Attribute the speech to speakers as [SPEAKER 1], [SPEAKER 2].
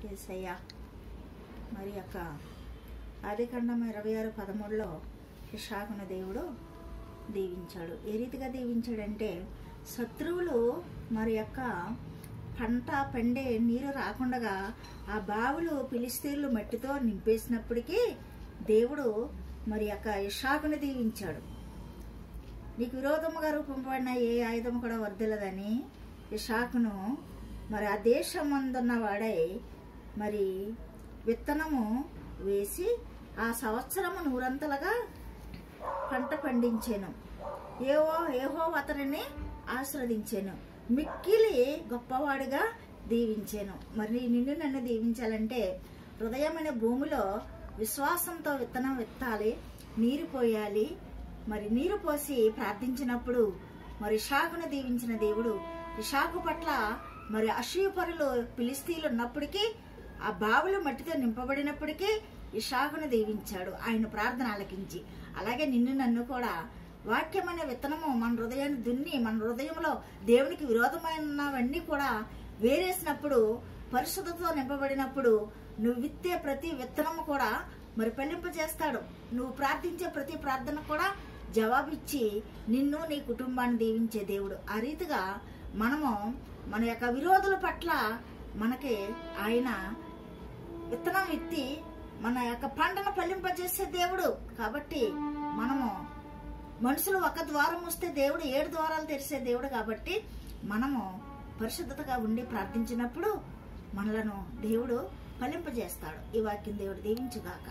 [SPEAKER 1] యేసయ్య మరి యొక్క ఆదికాండం 26:13లో ఇస్సాకును దేవుడు దీవించాడు. ఏ రీతిగా దీవించాడంటే, శత్రువులు మరి యొక్క పంట పండే నీరు రాకుండా ఆ బావులు ఫిలిష్తీయులు మట్టితో నింపేసినప్పటికీ దేవుడు మరి యొక్క ఇస్సాకును దీవించాడు. నీకు విరోధముగా రూపంపడిన ఏ ఆయుధము కూడా వర్ధిల్లదని ఇస్సాకును మరి ఆ దేశమందున్న వాడై మరి విత్తనము వేసి ఆ సంవత్సరము 100 పంట పండించాను. యెహోవా అతనిని ఆశీర్వదించాను, మిక్కిలి గొప్పవాడిగా దీవించాను. మరి నిన్ను నన్ను దీవించాలంటే హృదయమైన భూమిలో విశ్వాసంతో విత్తనం విత్తాలి, నీరు పోయాలి. మరి నీరు పోసి ప్రార్థించినప్పుడు మరి ఇస్సాకును దీవించిన దేవుడు ఇస్సాకు పట్ల మరి అసూయపరులు ఫిలిష్తీయులు ఉన్నప్పటికీ ఆ బావులు మట్టితో నింపబడినప్పటికీ ఇస్సాకును దీవించాడు ఆయన ప్రార్థన ఆలకించి. అలాగే నిన్ను నన్ను కూడా వాక్యమైన విత్తనము మన హృదయాన్ని దున్ని మన హృదయంలో దేవునికి విరోధమైనవన్నీ కూడా వేరేసినప్పుడు, పరిశుద్ధతతో నింపబడినప్పుడు నువ్వు విత్తే ప్రతి విత్తనము కూడా మరి ఫలింపజేస్తాడు. నువ్వు ప్రార్థించే ప్రతి ప్రార్థన కూడా జవాబిచ్చి నిన్ను నీ కుటుంబాన్ని దీవించే దేవుడు. ఆ రీతిగా మనము మన యొక్క విరోధుల పట్ల మనకి ఆయన విత్తనం విత్తి మన యొక్క పంటను ఫలింపజేసే దేవుడు. కాబట్టి మనము మనుషులు ఒక ద్వారం వస్తే దేవుడు 7 ద్వారాలు తెరిసే దేవుడు. కాబట్టి మనము పరిశుద్ధతగా ఉండి ప్రార్థించినప్పుడు మనలను దేవుడు ఫలింపజేస్తాడు. ఈ వాక్యం దేవుడు దీవించుగాక.